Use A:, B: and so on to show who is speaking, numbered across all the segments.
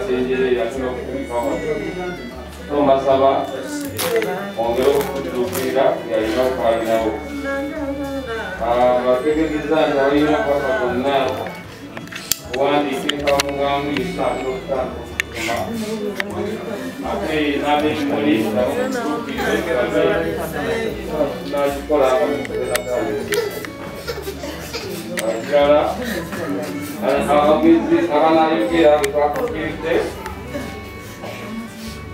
A: asinjirira kino kubikawo tombasaba ongera okutuukirira yalina okwalinawo bategegeza nti balina kwaka gonna kuwandiika enkamugamu ekisaanira okutandika okusoma ate n'ab'ebimuli nakikola ekirala abagizi abanayogera betwakukiridde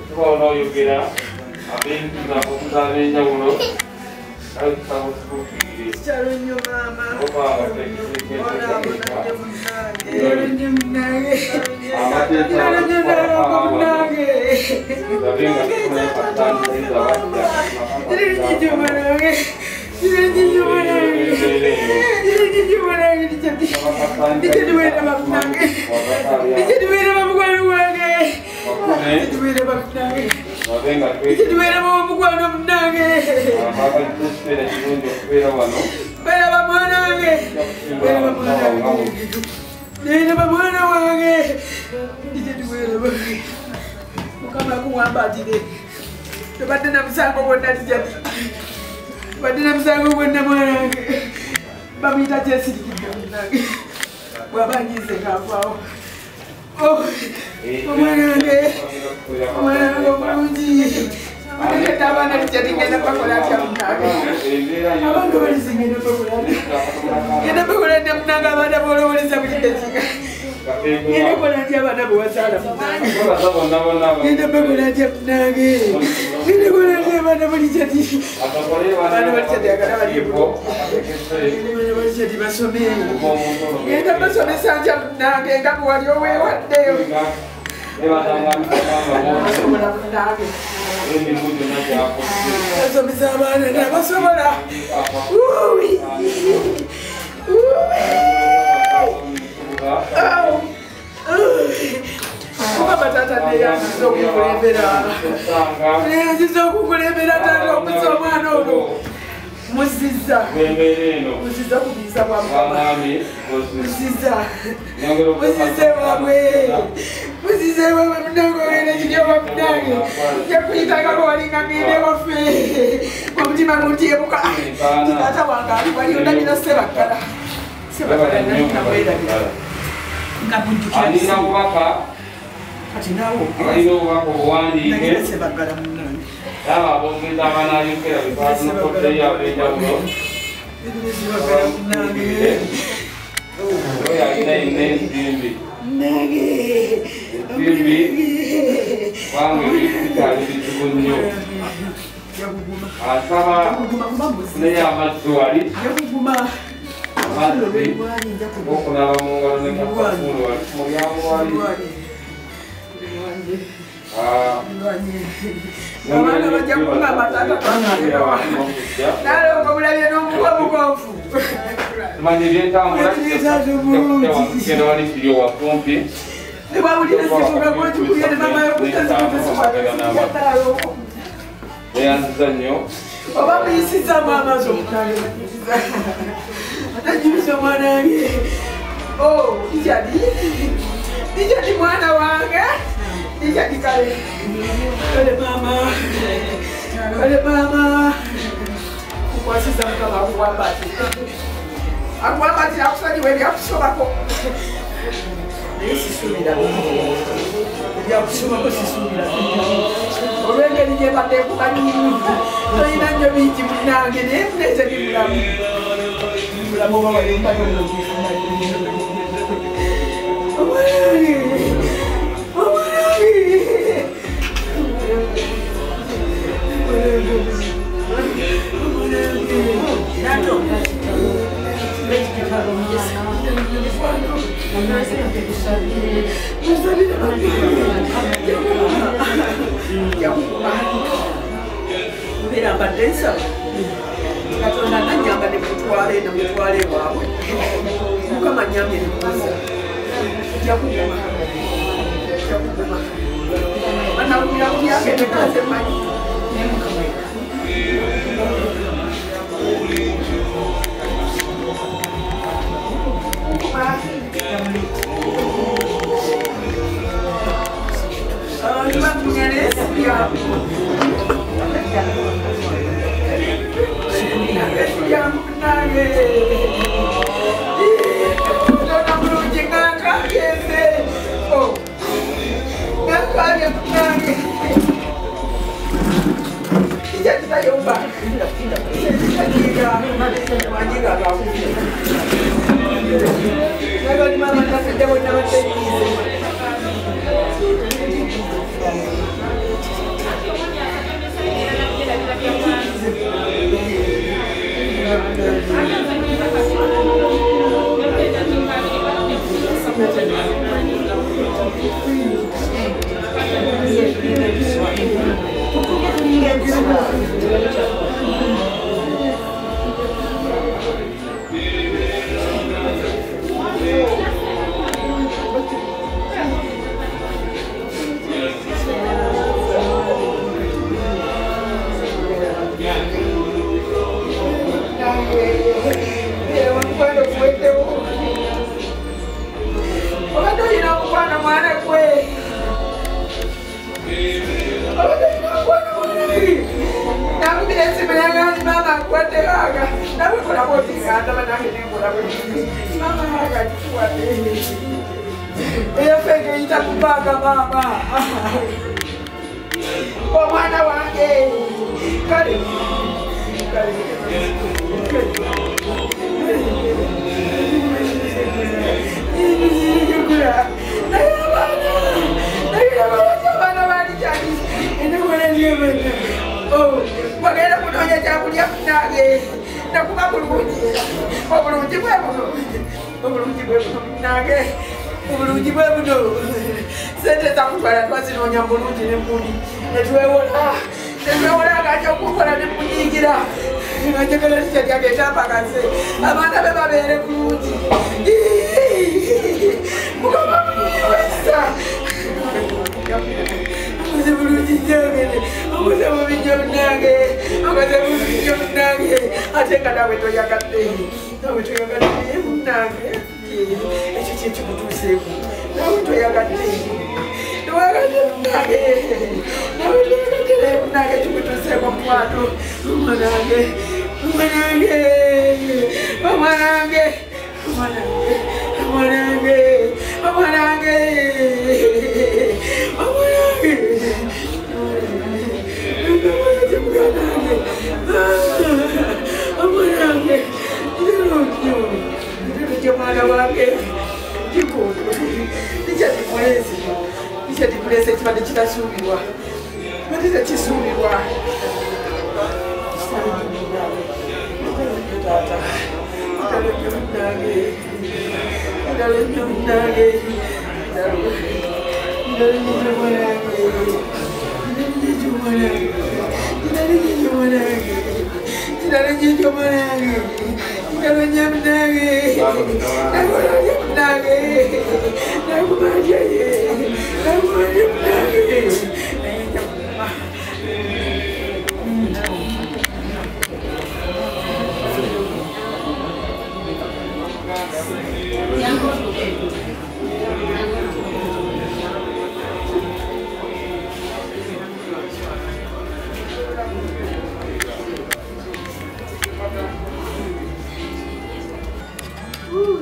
A: tuba onaoyogera ab'entu nabo ab'enjawulo naye tusaba otutuukirire obanga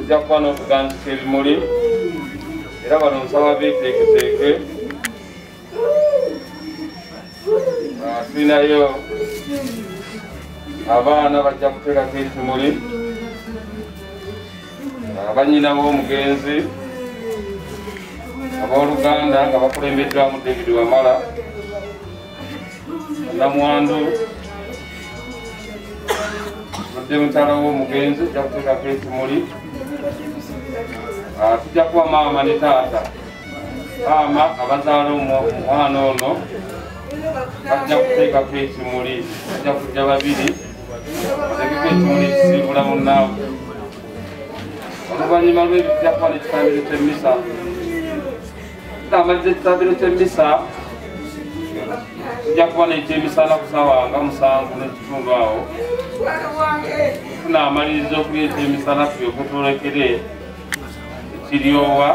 A: Japan of Guns Kilmuri, Ravan Sawabi, take Sinayo Havana Vajapura Kilmuri, Vanina Home Genzi, about Uganda, Kavapuri Drum, David Wamala, Namuandu, Demutara Home Genzi, Japura Kilmuri. Tujja kuwa maama ne taata maama abazaala omwana ono bajja kuteekako ekimuli bajja kujja babiri bateekeko ekimuli kisiibula munnaawe oluvannyuma lw'ebyo tujja kuba n'ekitambiro ky'emmisa tutamaliza ekitambiro ky'emmisa tujja kuba n'ekyemisana ku ssaawa nga 7 n'ekitundu awo tunaamaliriza okulya ekyemisana tulyoke tulekere Kiriowa,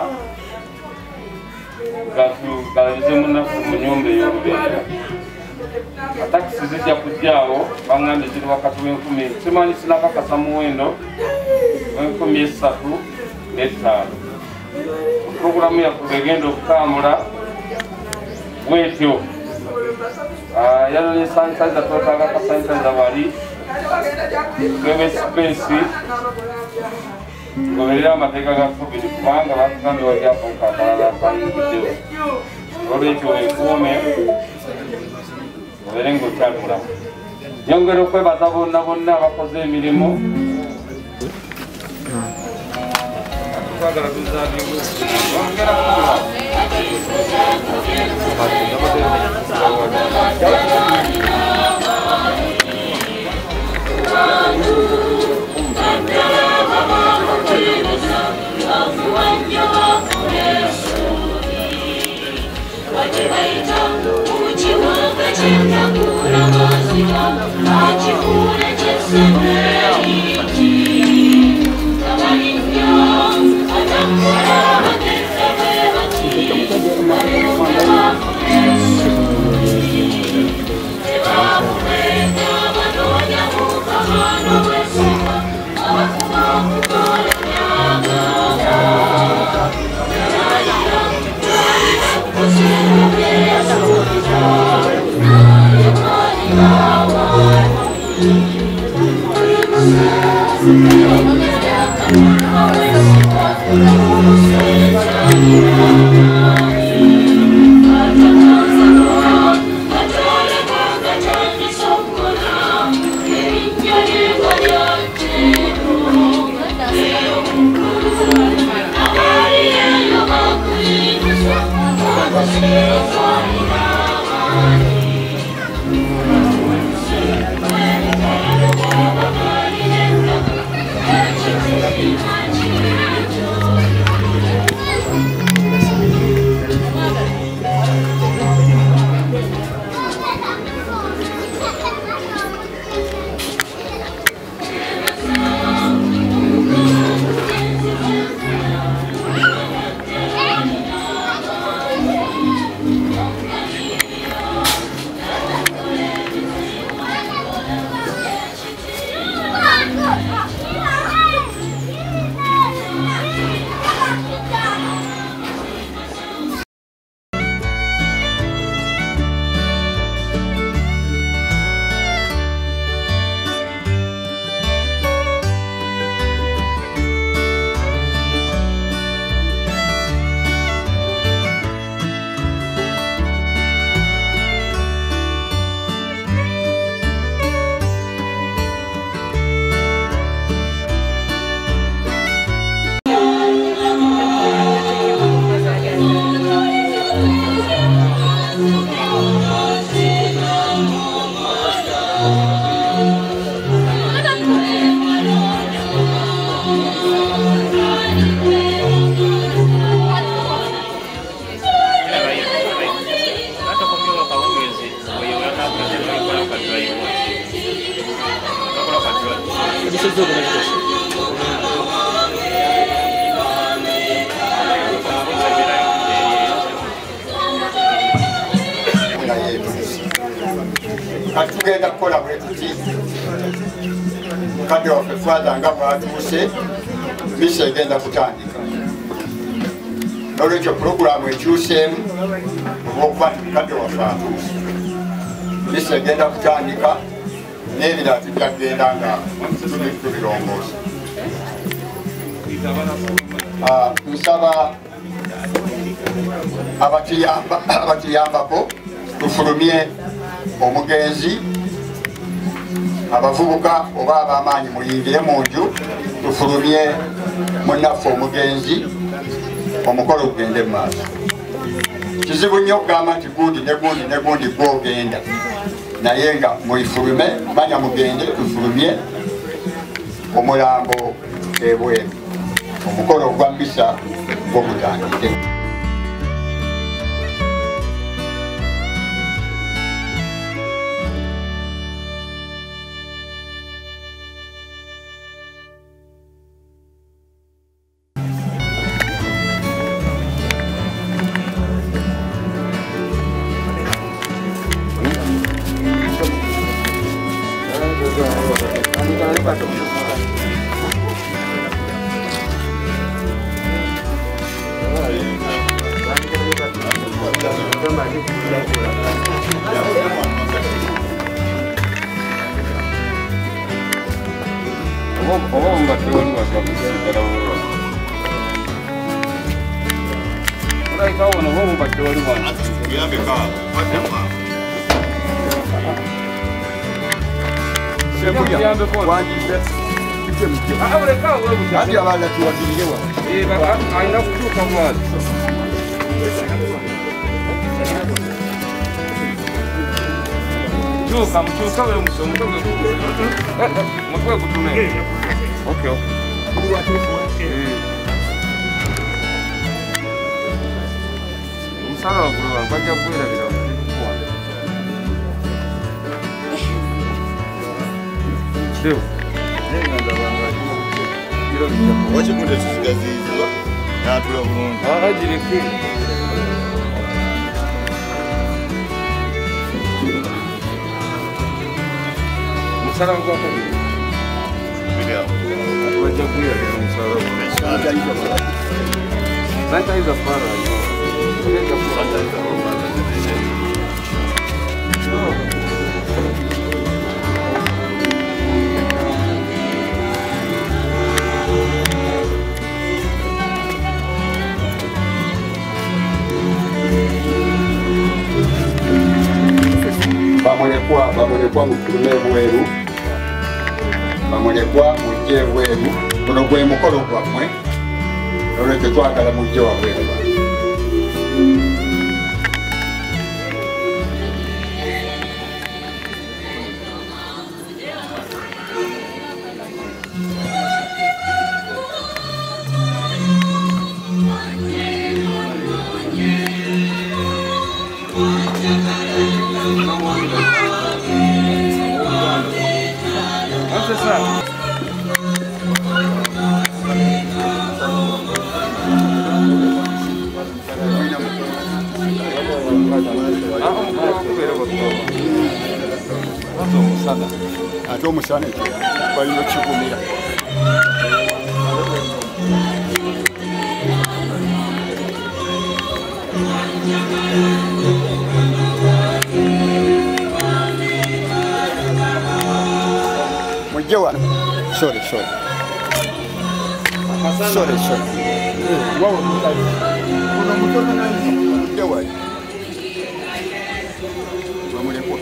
A: Galize Munafu mu nyumba ey'olubeerera. takisi zijja kujjaawo baŋŋambye ziri wakati w'enkumi simanyi sinakakasa muwendo w'N3,500. Puroguramu yaffe egenda okutambula bwetyo. Yalo ne sanitizer twetaaga ka sanitizer bali twebe space goberera amateeka ga COVID kubanga batugambye wajjako nkakalala akayingiddewo. Olwekyo weekuume obeere ng'okyatulamu. Nyongera okwebaza bonna bonna abakoze emirimu. Twagala tuzaaliwo. Ongera kugula.
B: Tugenda kukola bwe tuti mukadde waffe Father nga bw'atuuse misa egenda kutandika. N'olwekyo pulogulaamu ekyuseemu olw'okuba nti mukadde waffe atuuse. Misa egenda kutandika n'ebirala tujja kugenda nga tubirongoosa. Nsaba abatuyambako tufulumye omugenzi, abavubuka oba ab'amaanyi muyingire mu nju tufulumye munnaffe omugenzi, omukolo gugende mu maaso. Kizibu nnyo okugamba nti gundi ne gundi ne gundi gwogenda, naye nga muyifulume, manya mugende tufulumye omulambo ebweru. Omukolo gwa misa gw'ogutandike.
A: Oba teori wakakusigala wuwa. Olaika wono oba teori wano.
C: Kuyambe ka patema.
A: Kuyambe ko
B: Wandise.
A: Oleka webuta.
B: Ati abala tuwagirire wa.
A: Baka ayina kutuuka mwazi. Mutuuka we musomutwe mutwe gutume. Okay. Umusala wagulu bajja kuwerabira. Leo.
C: Wachi kunde tusigazizwa. Natula bulungi.
A: Ajireke. Umusala wagulu.
C: Bila.
A: Wajja kuwerabira umusala wagulu. Santa is a fara.
B: Bamulekwa mutume bweru. Bamulekwa mujje bweru. Guno gwe mukolo gwammwe. Olwekyo twagala mujje wa bweru. Ate omusana balina kigumira. Mujje wano. Sorry. Wow, kuna mtoto nani? Mujje wano. Bamulekwa.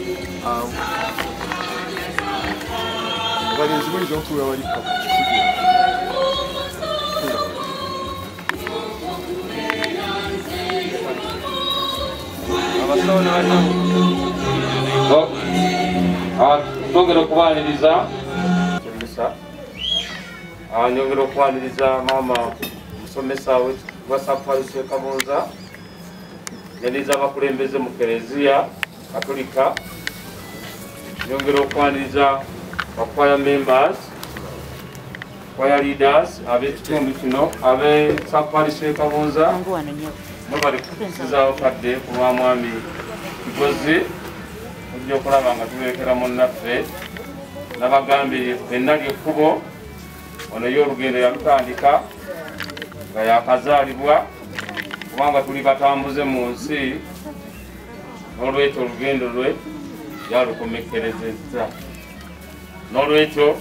B: Abalenzi bayinza okutuula wali
A: Twongera okubaliriza nyongera okubaliriza maama omusomesa wa Safaris Kabunza, yaniriza abakulembeze mu Kereziya Katolika, nyongera okubaliriza choir members, choir leaders, ab'ekitundu kino, ab'e Safaris Kabunza, mubali kutuusizawo kadde ku lwa mwami Kigozi, ojja okulaba nga tubeekera munnaffe n'abagambye ffenna ly'ekkubo, ono ye olugendo yalutandika nga yakazaalibwa, kubanga tuli batambuze mu nsi, n'olwekyo olugendo lwe yalukomekkerezezza. N'olwekyo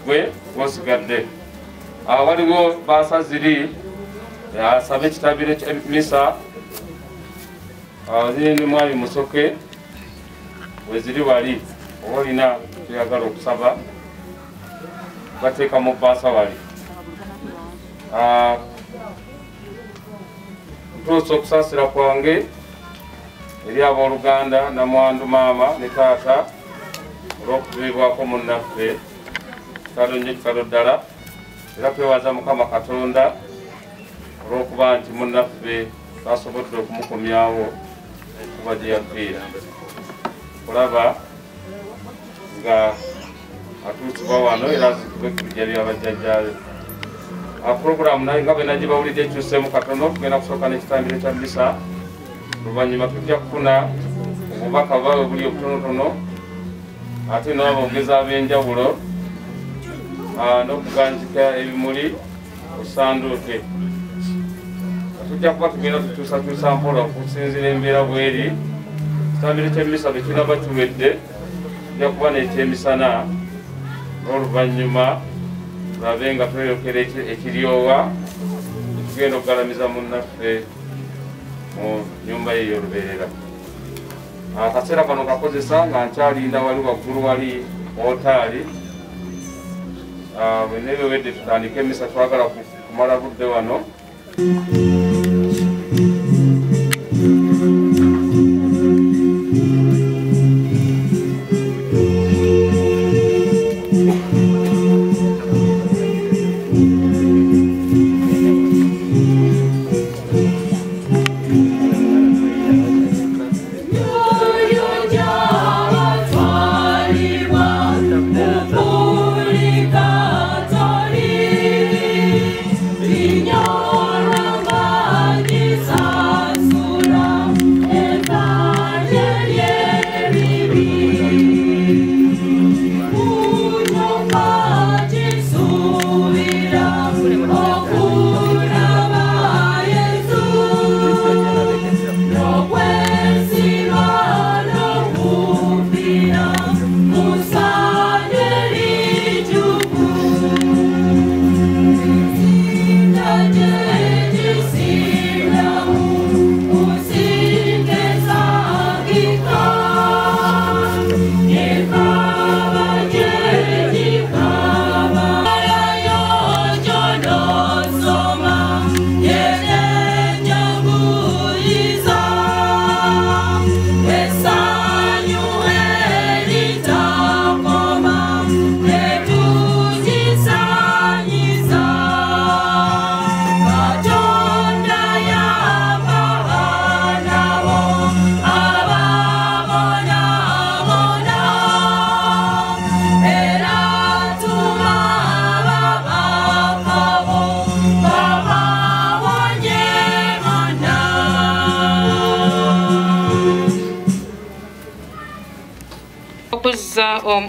A: gwe gwosigadde. Waliwo baasa ziri asaba ekitabiro ky'emmisa ziri mwami Musoke we ziri wali oba olina tuyagala okusaba bateeka mu baasa wali. Ntuusa okusaasira kwange eri abooluganda namwandu maama ne taata olw'okutubibwako munnaffe kitalo nnyo kitalo ddala, era twebaza Mukama Katonda olw'okuba nti munnaffe twasobodde okumukomyawo kuba gye yafiira. Kulaba nga atuusibwa wano era azikube ku bijja bya bajjajjaabe. Puroguramu naye nga bwe nagibawulidde ekyuseemu katono, tugenda kusooka n'ekitambiro kya mmisa, oluvannyuma tujja kufuna obubaka bwawe buli obutonotono, ate n'abongezi ab'enjawulo n'okuganjika ebimuli ku ssanduuke. tujja kuba tugenda tutuusa mpola okusinziira embeera bweri. Ekitambiro ky'emisa bwe kinaba kiwedde tujja kuba n'ekyemisana n'oluvannyuma tulabe nga tweyokera ekiryowa tugenda okugalamiza munnaffe mu nnyumba ye ey'olubeerera. Akaseera kano kakozesa nga nkyalinda wali waggulu wali wotaali bwena ebiwedde tutandika emisa twagala kumala budde wano.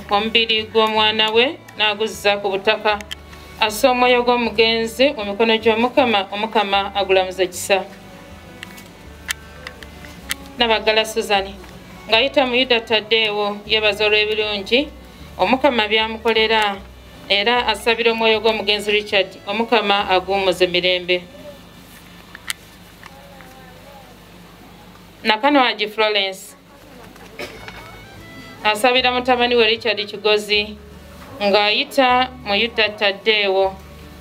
D: Omubiri gw'omwana we n'aguzza ku butaka assa omwoyo gw'omugenzi mu mikono gy'Omukama, Omukama agulamuza kisa. Nabagala Suzani ng'ayita mu Yuda Taddeewo yeebaza olw'ebirungi Omukama byamukolera era asabira omwoyo gw'omugenzi Richard, Omukama aguwummuze mirembe. Nakano Haji Florence asabira mutabani we Richard Kigozi ng'ayita mu Yuda Taddeewo,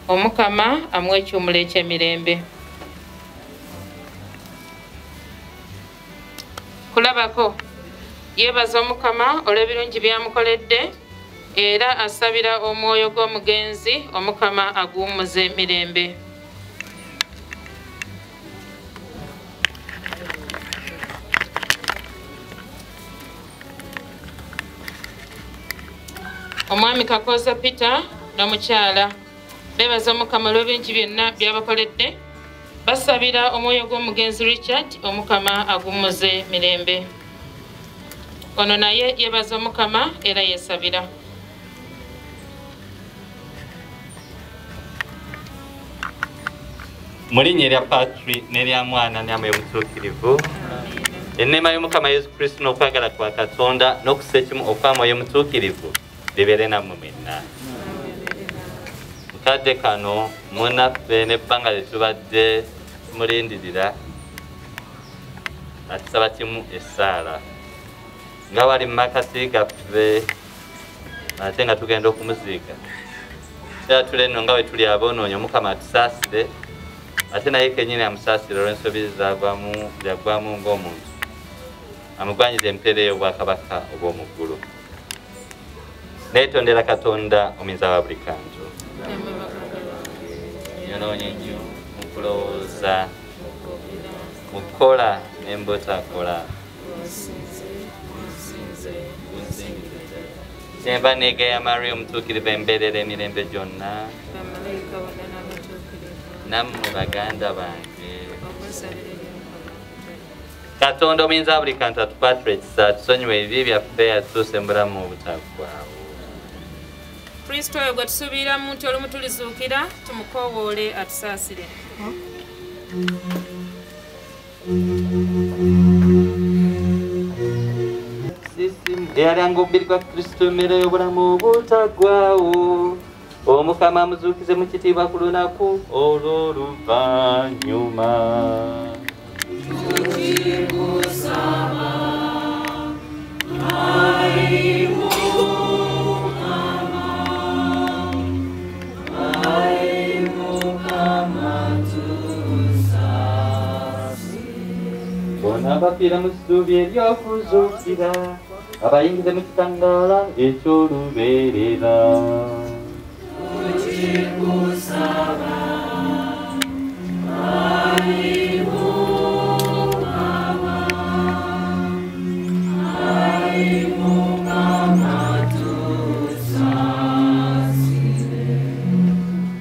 D: Omukama amuwe ekyumula eky'emirembe. Kulabako yeebaza Omukama olw'ebirungi byamukoledde era asabira omwoyo gw'omugenzi, Omukama aguwummuze mirembe. Omwami Kakoza Peter n'omukyala beebaza Omukama olw'ebingi byonna byabakoledde, basabira omwoyo gw'omugenzi Richard, Omukama aguwummuze mirembe. Ono naye yeebaza Omukama era yeesabira.
E: Mu linnya erya Patri n'erya Mwana n'Amwoyo Omutuukirivu, enneema y'Omukama Yesu Kristo n'okwagala kwa Katonda n'okussa ekimu okwa Mwoyo Omutuukirivu bibeere nammwe mwenna. Mukadde kano munnaffe n'ebbanga lye tubadde tumulindirira atusaba kimu essaala nga wali mu makati gaffe ate nga tugenda okumuziika. Era tuli eno nga bwe tuli aboonoonyi, Omukama atusaasire ate naye kennyini amusaasire olw'ensobi byagwamu ng'omuntu, amugwanyiza empeera ey'obwakabaka obw'omu ggulu. Neetondera Katonda omuyinza wa buli kantu. Nyonoonye nnyo mu kulowooza, mu kukola ne mu butakola. Kyemba neegaya Maria Omutuukirivu embeerera emirembe gyonna, nammwe baganda bange. Katonda omuyinza wa buli kantu atukwatira ekisa, tusonyiwe ebibi byaffe, atutuuse mu bulamu obutaggwaawo.
D: Kristo oyo gwe tusuubira mu nti olumu tulizuukira, tumukowoole atusaasire.
E: eyali omubiri gwa Kristo mmere y'obulamu obutagwawo omukama amuzuukize mu kitiibwa ku lunaku olw'oluvannyuma. Bona abafiira mu ssuubi ery'okuzuukira abayingize mu kitangaala eky'olubeerera.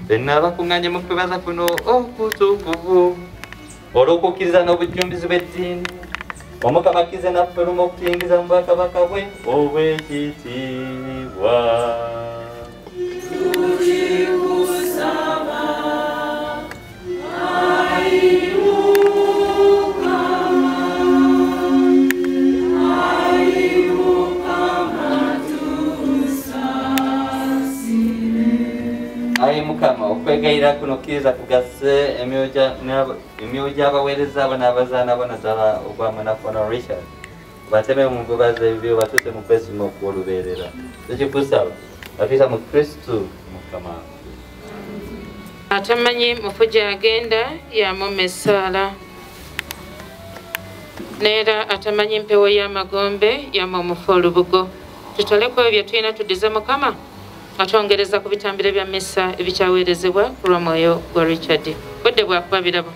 E: Fenna abakuŋŋaanye mu kwebaza kuno okutukuvu olw'okukkiriza n'obujjumbizi bw'eddiini omukama akkize naffe lumu okutuyingiza mu bwakabaka bwe obw'ekitiibwa. Ayi mukama okwegayirira kuno kkiriza kugase emyoyo gy'abaweereza abo n'abazaana abo naddala ogwamanafono Richard bateme mu nvuba z'ebibyo batuuse mu kwesiima okw'olubeerera. Tukikusaba batuyita mu Kristo mukama.
D: Atamanyi mufu gy'agenda yamuma essaala neera atamanyi mpewo y'amagombe yamma omufu olubugo. Tutoleko ebyo tulina tuddize mukama atwongereza ku bitambiro bya mmisa ebikyaweerezebwa ku lw'omwoyo gwa Richard. Budde bwakuba birabo.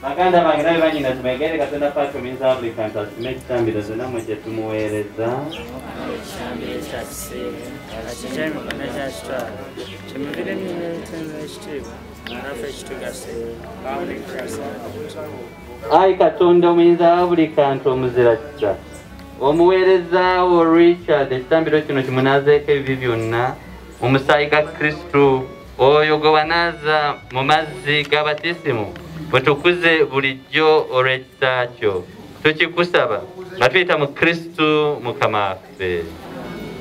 E: Baganda bange nabe banyina tumegere Katonda ffe atuminza African tasime ekitambiro zonna mwe kye tumuweereza. Ayi Katonda omuyinza wa buli kantu omuzira kisa omuweereza wo Richard ekitambiro kino kimunaazeeko ebibi byonna mu musaayi ga Kristo oyo gwe wanaaza mu mazzi g'abatisimu mutukuze bulijjo olw'ekisa kyo. Tukikusaba nga tuyita mu Kristo mukama waffe.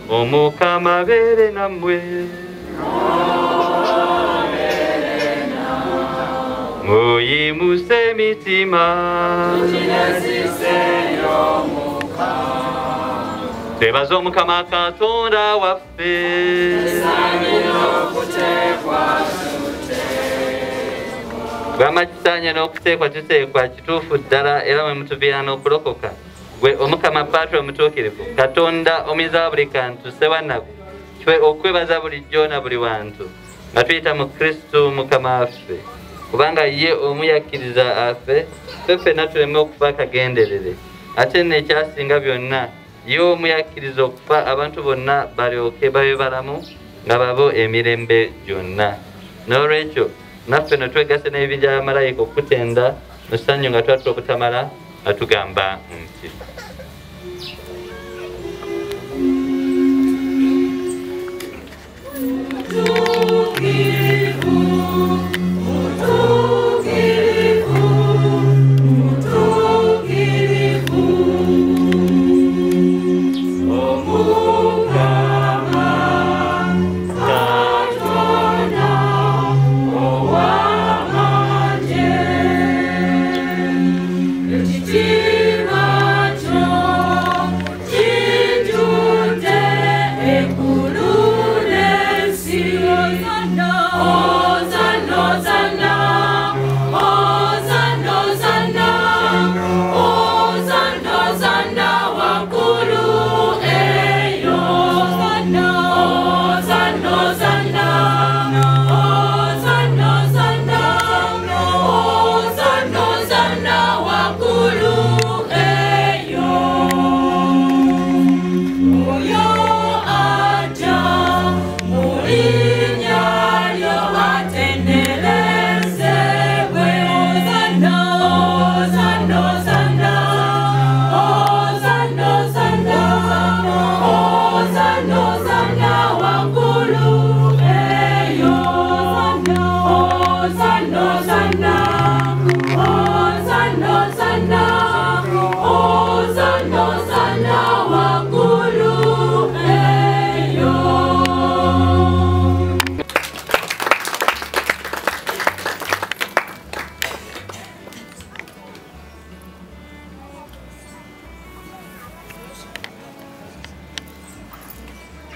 E: Omukama abeere nammwe. Muyimuse emitima. Twebaze omukama Katonda waffe. Bw'amakisanya n'okuteekwa tuteekwa kituufu ddala era mwe mutuviira n'okulokoka. Gwe omukama Patro omutuukirivu Katonda omuyinza wa buli kantu ssewannaku okwebaza bulijjo na buli wantu nga tuyita mu Kristo Mukama waffe kubanga ye omu yakkiriza afe ffenna tuleme okufa akagenderere ate n'ekyasinga byonna ye omu yakkiriza okufa abantu bonna balyoke babe balamu nga babo emirembe gyonna n'olwekyo naffe no twegase n'ebibinja bya malayika okutenda mu ssanyu nga twatula okutamala nga tugamba nti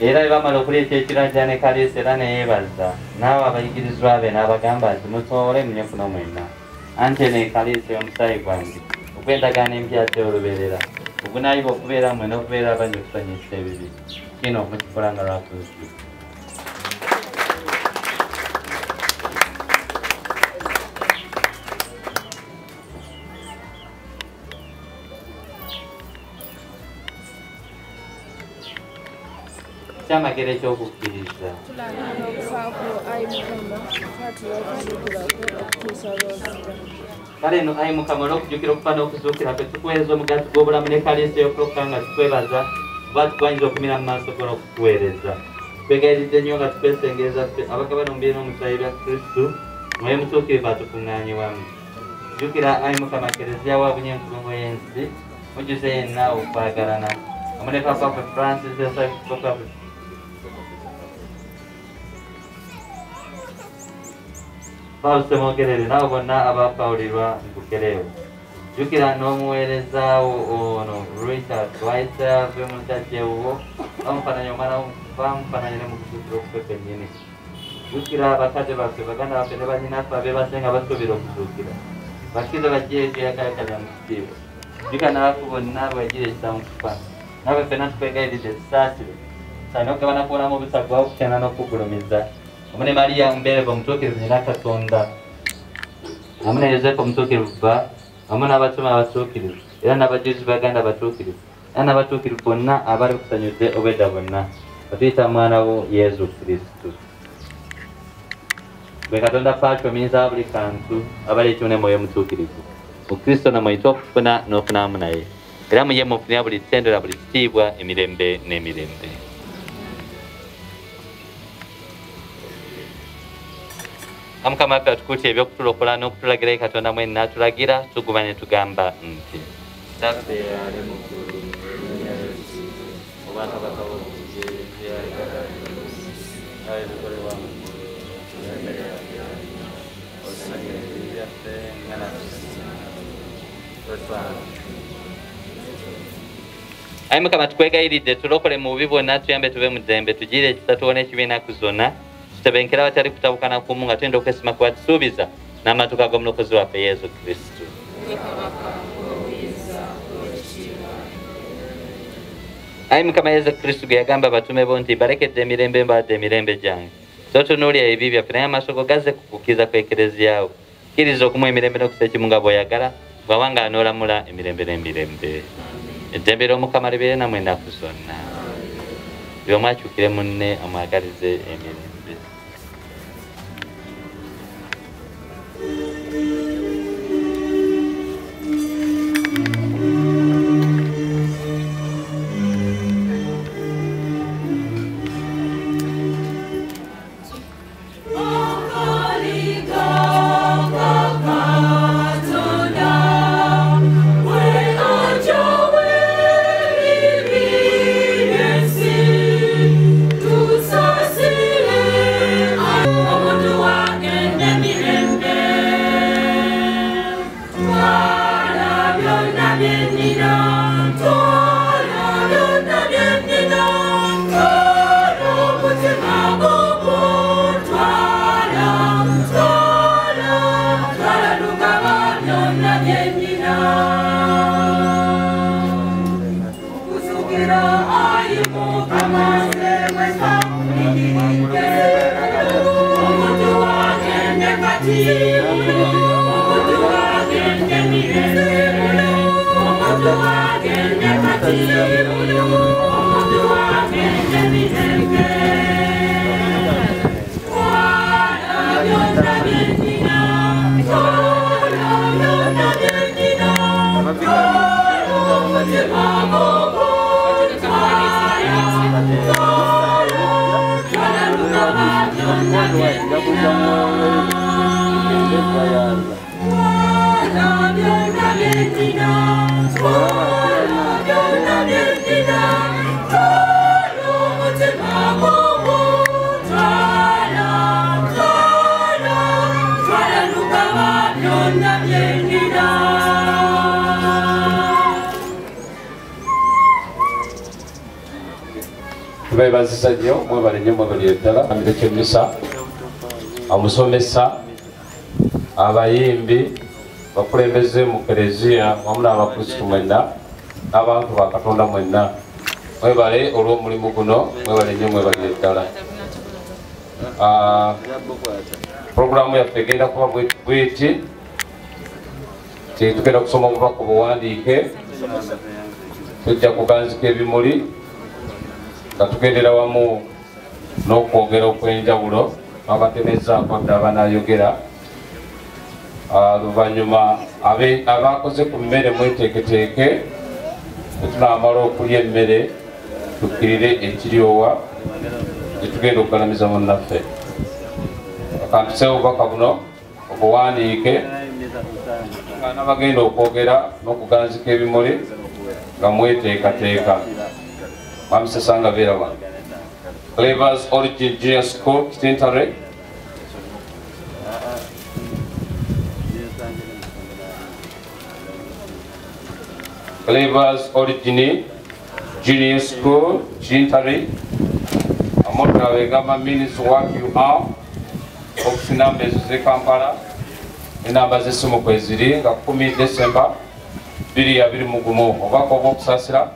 E: era bamala okuleeta ekiranja ne kaleesa era neyeebaza naawe abayigirizwa be n'abagamba nti musoole munyefuna mwenna anti eno ekaleesa y'omusaayi gwange okwendagaana empya ky'olubeerera ogunaayiba okubeera mwe n'okubeera abanye okusanyusa ebibi kino mukikola nga lwakunsi kyamagero ekyokukkiriza kale no ayi Mukama olw'okujjukira okufa n'okuzuukira kwe tukuweereza omugaati gw'obulamu ne kaleesa ey'okulokoka nga tukwebaza kuba tukwanyiza okumira mu maaso go n'okukuweereza twegayiridde nnyo nga tukwesengereza ffe abagabana mu mubiri n'omusaayi bya Kristo mwoyo mutuukirivu atukuŋŋaanye wamu jjukira ayi Mukama Kereziya wa bunyenkugungu y'ensi mujjuze yenna okwagalana wamu ne Papa waffe Francis Paulo Semogerere nabo bonna abaapawulirwa nkukerewo jjukira n'omuweerezaawo ono Richard Twaise ave mu kyakyewo bamufaananya omwana bamufaananya ne mu kuzuukira okufe kwennyini jjukira abakadde baffe baganda baffe ne bannyinaffe abeebasenga basuubira okuzuukira bakkiriza bajjire ekyeyakalakanya mu kitiibwa jjukira n'abafu bonna bwegire ekisa mu kufa naawe ffenna tukwegayiridde tusaasire saana okugabana kubonamu obusagu wakutyana n'okugulumiza Amune Maria mberevu omutuukirivu nnyina Katonda amune Yosefu omutuukirivu bba amune abatume abatuukirivu era n'abajulizi baganda abatuukirivu era n'abatuukirivu bonna abali kusanyudde obwedda bonna batuyita mwana wo Yesu Kristo gwe Katonda Paatyo ominyiza buli kantu abali ekimu ne mwoyo omutuukirivu mu Kristo namwe okufuna n'ofunamu naye era muye mufunira buli ttendo na buli kitiibwa emirembe n'emirembe Mukama waffe atukuutira ebyokutulokola n'okutulagira Katonda mwenna n'atulagira tuguma ne tugamba nti Kitaffe ali mu ggulu obanga bakawo awe bikolebwa mu osanye byaffe nga Ayi Mukama tukwegayiridde tulokole mu bubi bwonna tuyambe tube mu ddembe tugire ekisa tuwone ekibiinaku zonna tutebenkera batali kutabukana kumu nga tuyinza okwesima kuba tusuubiza n'amatuka g'omulokozi waffe Yesu Kristo ayi Mukama Yesu Kristo ge yagamba abatume bo nti balekedde emirembe mbadde emirembe gyange so tunuulya ebibi byaffe naye amasoko gazze kukukkiriza ku ekereziya wo kkiriza okumuwa emirembe n'okusa ekimu nga bw'oyagala bw'awanga anoolamula emirembe n'emirembe eddembe ly'Omukama libeere nammwe ennaku zonna buli omu akyukire munne amwagalize emirembe.
A: Bebaziza nnyo mwebale nnyo mwebali eddala amirekemisa omusomesa abayimbi bakulembeze mu kereziya wamu n'abakristu mwenna n'abantu ba Katonda mwenna mwebale olw'omulimu guno mwebale nnyo mwebali eddala. Programu yaffe egenda kuba bweti tugenda kusoma obubaka obuwandiike tujja kuganzika ebimuli nga tugendera wamu n'okwogera okw'enjawulo abatemezaako dda abanayogera. Oluvannyuma abakoze ku mmere mweteeketeeke tetunaamala okulya emmere tukkirire ekiryowa gyetugenda okugalamiza munnaffe. Akantuseewo obubaka buno obuwandiike n'abagenda okwogera n'okuganzika ebimuli nga mweteekateeka. Mwami Sesanga beera wano. Clever's Origin Junior School, Kitintare. Clever's Origin Junior School, Kitintare. Amota wegamba means what you are. Office numbers ze Kampala. Enamba z'essimu kweziri nga 10 December 2021 obubaka obw'okusaasira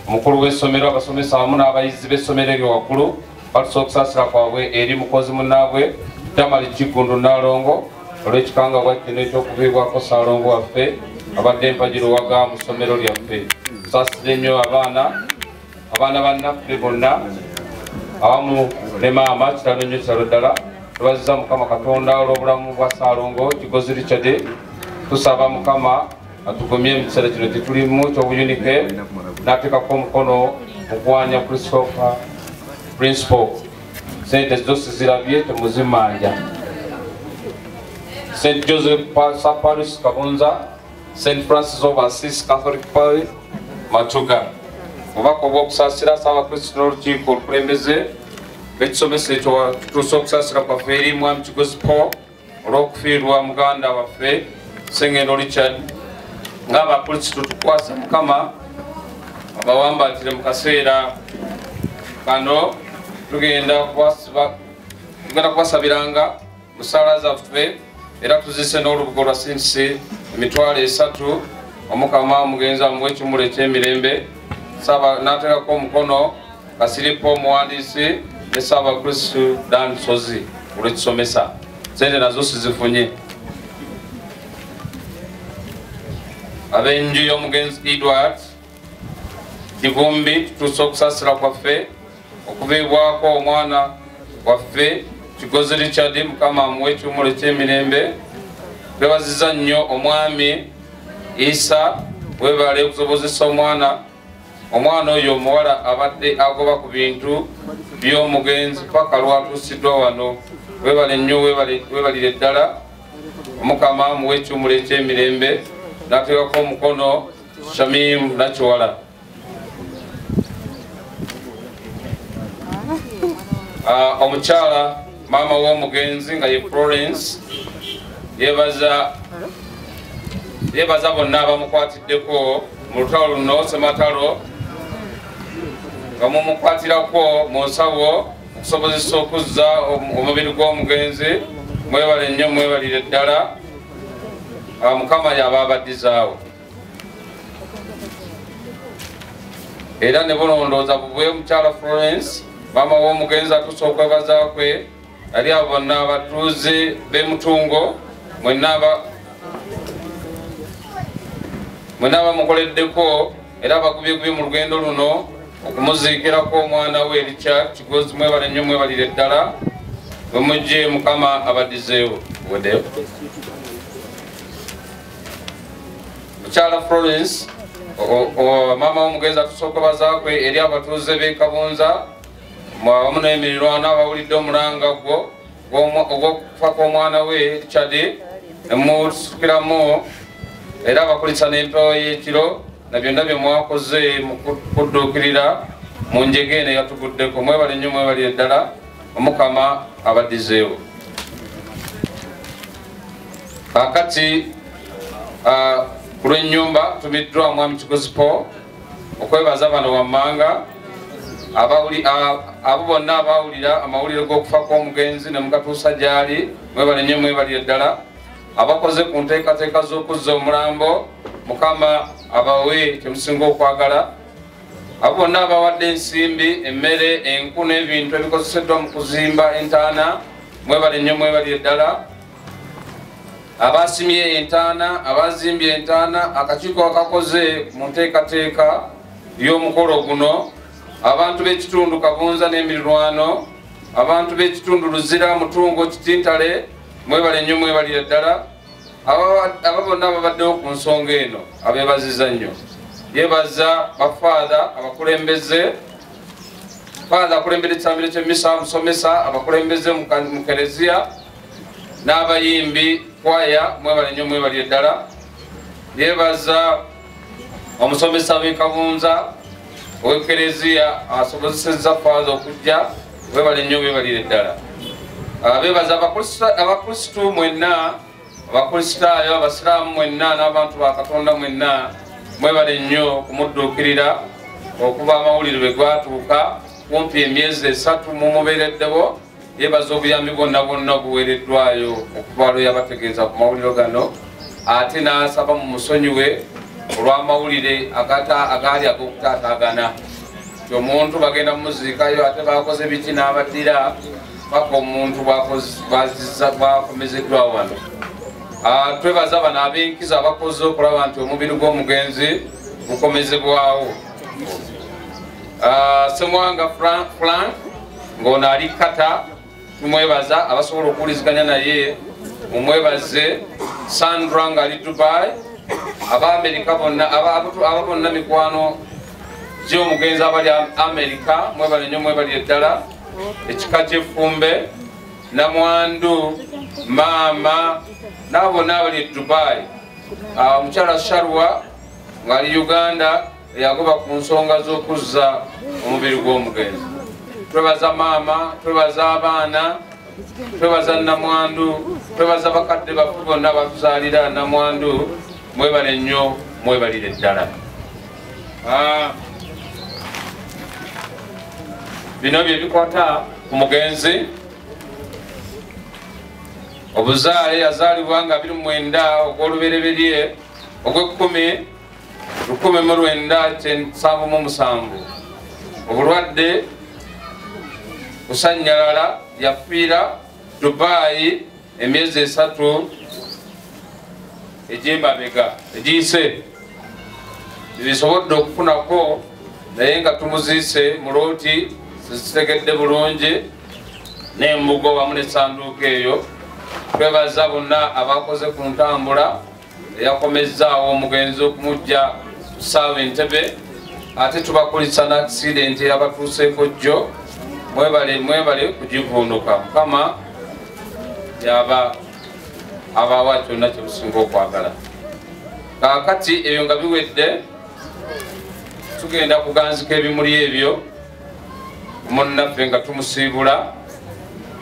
A: omukulu w'essomero abasomesa wamu n'abayizi b'essomero eryo waggulu batusobola okusaasira kwabwe eri mukozi munnaabwe Damali Kigundu Nalongo olw'ekikangabwa kino eky'okuviibwako Ssaalongo waffe abadde empagirwaga mu ssomero lyaffe. Tusaasire nnyo abaana bannaffe bonna awamu ne maama kitalo nnyo kitalo ddala. Tubaziza Mukama Katonda olw'obulamu bwa Ssaalongo Kigozi Richard. Tusaba Mukama atugumye mu kiseera kino tetulimu ky'obuyunike n'ateekako omukono mu kuwanya Christopher Principal. Sente zose zirabye temuzimanja. St. Joseph Parish Kabunza, St. Francis of Assisi Catholic Parish Matuga. Obubaka obw'okusaasira Ssaabakristu n'olukiiko olukulembeze ekisomesa ekyo tutuusa okusaasira kwaffe eri Mwami Kigozi Paul olw'okufiirwa muganda waffe Sengendo Richard. Ng'abakristu tukwasa Mukama abawambatire mu kaseera kano tugenda kubasabiranga mu ssaala zaffe era tuzise n'olubugo lwa sentisi 3,000 Omukama omugenzi amuwe ekimuli eky'emirembe saba n'ateekako omukono Kasiripo omuwandiisi ne Ssaabakristu Dan Sozi olw'ekisomesa. Sente nazo sizifunye. Ab'enju y'omugenzi Edward Kivumbi tutuuse okusasira kwaffe okuviibwako omwana waffe Kigozi Richard Mukama amuwe ekiwumulo eky'emirembe. Twebaziza nnyo omwami Isa webale okusobozesa omwana oyo omuwala abadde agoba ku bintu by'omugenzi paka lwatuusiddwa wano. Webale nnyo webalire ddala Omukama amuwe ekiwumulo eky'emirembe. N'ateekako omukono Shamim Nakiwala. Omukyala maama w'omugenzi nga ye Florence yebaza bonna abamukwatiddeko mu lutalo luno Sematalo nga mumukwatirako mu nsawo okusobozesa okuzza omubiri gw'omugenzi. Mwebale nnyo mwebalire ddala Mukama yaba abaddizaawo. Era ne bulondooza bubwe mukyala Florence maama w'omugenzi atuuse okwebaza kwe ali abo bonna abatuuze b'emutungo mwenna bamukoleddeko era abagubyegubye mu lugendo luno okumuziikirako omwana we Richard Kigozi. Mwebale nnyo mwebalire ddala bwe mujje Mukama abaddizeewo. Weddeyo mukyala Florence maama w'omugenzi atuuse okwebaza kwe eri abatuuze b'e Kabunza wamu n'emirirwano abawulidde omulanga ogw'okufa kw'omwana we Richard nemusukiramu era abakulisa n'empewo y'ekiro na byonna bye mwakoze mu kudduukirira mu njege eno eyatuguddeko. Mwebale nnyo mwebalire ddala Omukama abaddizeewo. Kaakati ku lw'ennyumba tumiddwa Mwami Kigozi Paul okwebaza bano wammanga abo bonna abawulira amawulire g'okufa kw'omugenzi ne mukatuusa gy'ali. Mwebale nnyo mwebalire ddala abakoze ku nteekateeka z'okuzza omulambo. Mukama abawe kyemusinga okwagala. Abo bonna abawadde ensimbi emmere enku n'ebintu ebikozeseddwa mu kuzimba entaana. Mwebale nnyo mwebalire ddala abasimye entaana abazimbye entaana akakiiko akakoze mu nteekateeka y'omukolo guno abantu b'ekitundu Kabunza n'emirirwano abantu b'ekitundu Luzira Mutungo Kitintale. Mwebale nnyo mwebalire ddala abo bonna ababaddewo ku nsonga eno abeebaziza nnyo. Yebaza bafaada abakulembeze faada akulembera ekitambiro ky'emmisa musomesa abakulembeze mu Kereziya n'abayimbi kwaya. Mwebale nnyo mwebalire ddala. Yebaza omusomesa w'e Kabunza ow'Ekereziya asobozesezza faada okujja. Mwebale nnyo mwebalire ddala. Bebaza abakristu mwenna abakristaayo abasiraamu mwenna n'abantu ba Katonda mwenna. Mwebale nnyo okumudduukirira okuva amawulire bwe gwatuuka kumpi emyezi 3 mumubeereddewo. Yebaza obuyambi bwonna buweereddwayo okuva lwe yabategeeza ku mawulire gano ate n'asaba mu musonyiwe olw'amawulire agaali ag'okutaataagana. Omuntu bagenda mumuziikayo ate bakoze biki n'abaddira paka omuntu bwakomezeddwawo wano. Twebaza bano ab'enkizo abakoze okulaba nti omubiri gw'omugenzi gukomezebwawo. Semwanga Frank ng'ono ali Kata tumwebaza abasobola okuwuliziganya naye mumwebaze. Sandra nga ali Dubai. Aba-Amerika bonna aba bonna mikwano gy'omugenzi abali Amerika. Mwebale nnyo mwebalire ddala. Ekika ky'Effumbe Namwandu maama n'abo bonna abali Dubai. Omukyala Sharwa ng'ali Uganda yagoba ku nsonga z'okuzza omubiri gw'omugenzi. Twebaza maama, twebaza abaana, twebaza Namwandu, twebaza bakadde baffe bonna batuzaalira Namwandu. Mwebale nnyo mwebalire ddala. Bino bye bikwata ku mugenzi. Obuzaale yazaalibwa nga 29 ogw'olubereberye ogw'ekumi 1977 obulwadde kusanyalala yafiira Dubai emyezi 3 egy'emabega egiyise bisobodde okufunako naye nga tumuziise mu looti zitegedde bulungi n'embugo wamu n'essanduuko eyo. Twebaza bonna abakoze ku ntambula eyakomezzaawo omugenzi okumujja ku ssaawa Entebbe, ate tubakulisa n'aksidenti eyabatuuseeko jjo. Mwebale kugivunduka. Mukama yaba abawa kyonna kye businga okwagala. Kaakati ebyo nga biwedde, tugenda kuganzika ebimuli ebyo munnaffe nga tumusiibula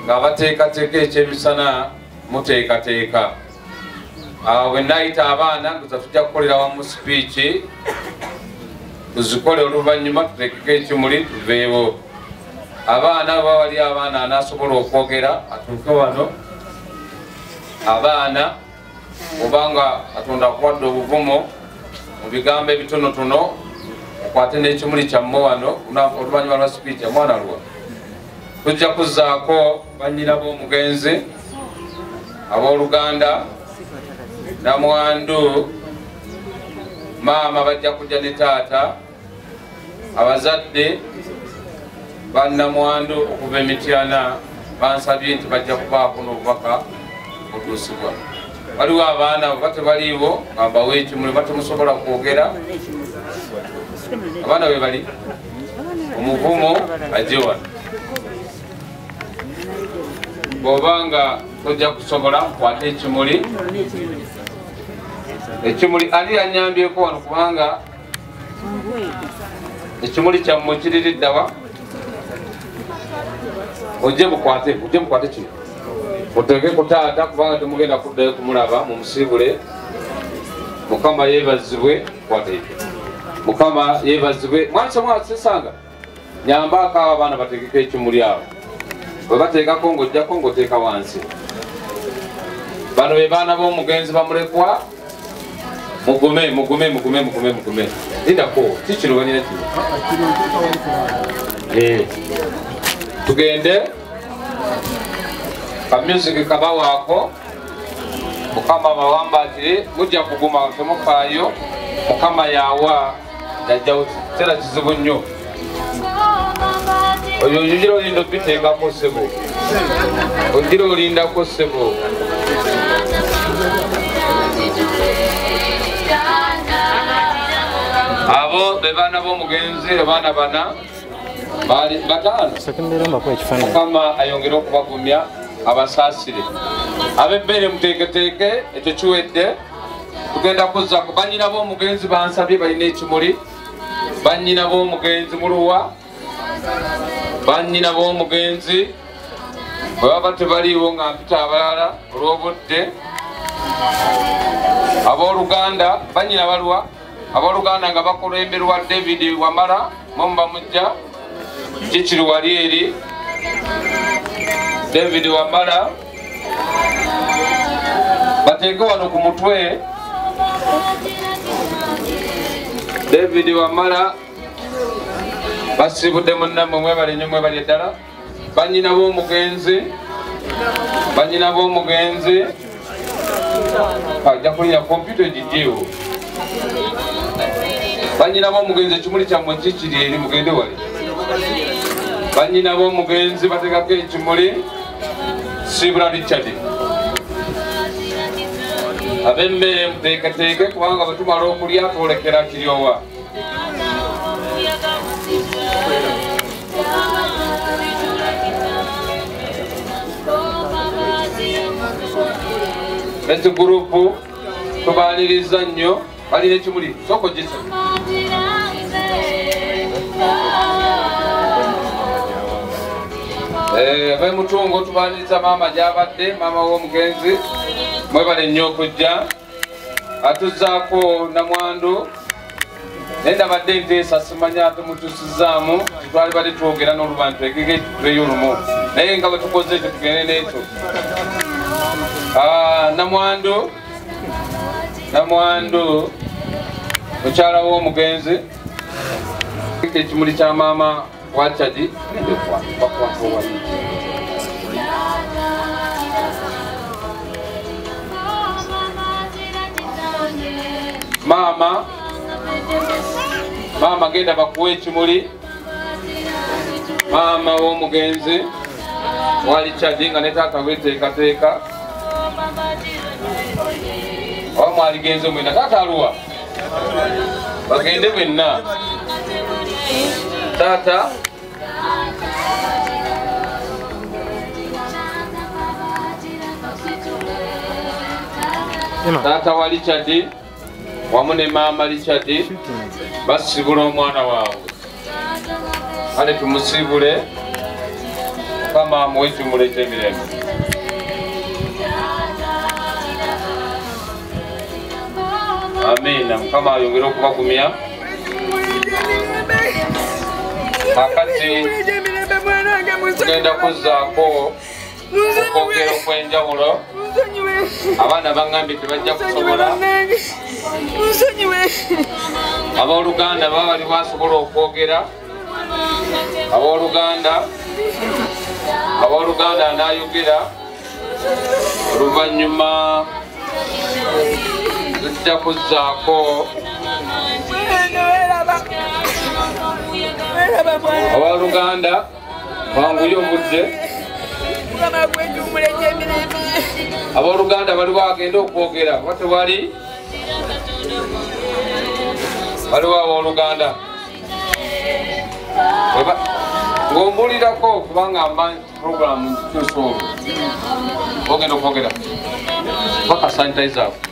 A: ng'abateekateeka ekyemisana muteekateeka. Bwe nayita abaana nga tujja kukolera wamu sipiiki, tuzikole oluvannyuma tuteekeko ekimuli tuveewo. Abaana bawali abaana anasobola okwogera atuuke wano. Abaana obanga Katonda akuwadde obuvumo mu bigambo ebitonotono okwate n'ekimuli kyammwe wano oluvannyuma lwa sipiiki ya mwana lwa. Tujja kuzzaako bannyina b'omugenzi abooluganda Namwandu, maama bajja kujja ne taata, abazadde bannamwandu okuva Emityana bansabye nti bajja kubaako n'obubaka otuusibwa. Waliwo abaana oba tebaliiwo nga mbawe ekimuli oba temusobola kwogera. Abaana we bali omuvumo ajje wano. Bw'obanga tojja kusobola kwate ekimuli. Ekimuli ali yanyambyeko wano kubanga ekimuli kyammwe kiririddawa. Ojje mukwate kino muteeke ku taata kubanga temugenda kuddayo kumulaba mumusiibule. Mukama yeebazibwe. Kwate ekyo. Mukama yeebazibwe. Mwasesanga nyambaako abo abaana bateekeko ekimuli awo. Bwe bateekako ng'ojjako ng'oteeka wansi. Bano be baana b'omugenzi bamulekwa. Mugume. Lindako kikino banyina kino. Tugende ka music kabawaako. Mukama bawambaatire mujja kuguma temufaayo. Mukama yawa yajjawo tera kizibu nnyo. Oyo ojira olinda obiteekako ssebo. Ojira olindako ssebo. Abo be baana b'omugenzi abaana bana bali bataano. Mukama ayongere okubagumya abasaasire. Ab'emmere muteeketeeke ekyo kiwedde. Tugenda kuzza ku bannyina b'omugenzi bansabye balina ekimuli. Bannyina b'omugenzi muluwa. Bannyina b'omugenzi bwe baba tebaliiwo nga mpita abalala olw'obudde. Abooluganda bannyina baluwa. Abooluganda nga bakulemberwa David Wamala Momba Mujja Kikiri wali eri David Wamala bateeke wano ku mutwe. David Wamala basibudde munnammwe mwebale nnyo mwebale ddala. Bannyina b'omugenzi ajja kulinya kompyuta egijeewo. Bannyina b'omugenzi ekimuli kyammwe kikiri eri mugende wali. Bannyina b'omugenzi bateekako ekimuli. Sibula Richard. Ab'emmere muteeketeeke kubanga bwe tumala okulya twolekera kiryowa. Esi gurupu tubaaniriza nnyo balina ekimuli soko gisa. Ab'emutungo tubaaniriza maama gy'abadde maama w'omugenzi mwebale nnyo okujja. Atuzzaako Namwandu naye ndabadde nteesa simanya ate mutusizzaamu twali badde twogera n'olubantu egege tutuleyo olumu naye nga bwe tukoze ekyo tugende n'ekyo. Namwandu mukyala w'omugenzi ekimuli kya maama wa Chadi maama genda bakuwa ekimuli maama w'omugenzi wali Chadi nga ne taata weteekateeka oba mwaligenze mwena taata aluwa bagende mwenna taata taata wa Richard wamu ne maama Richard basibula omwana waabwe kale tumusibule Mukama amuwe ekimuli eky'emirembe. Amina. Mukama ayongere okubagumya. Kakati tugenda kuzzaako okwogera okw'enjawulo. Abaana bangambye tebajja kusobola. Abooluganda baba bali basobola okwogera. Abooluganda anaayogera. Oluvannyuma tujja kuzzaako abooluganda banguye obudde. Abooluganda bali bagenda okwogera kuba tewali waliwo abooluganda ng'ombulirako kubanga mba programu kyusa olwo ogenda okwogera paka sanitize ako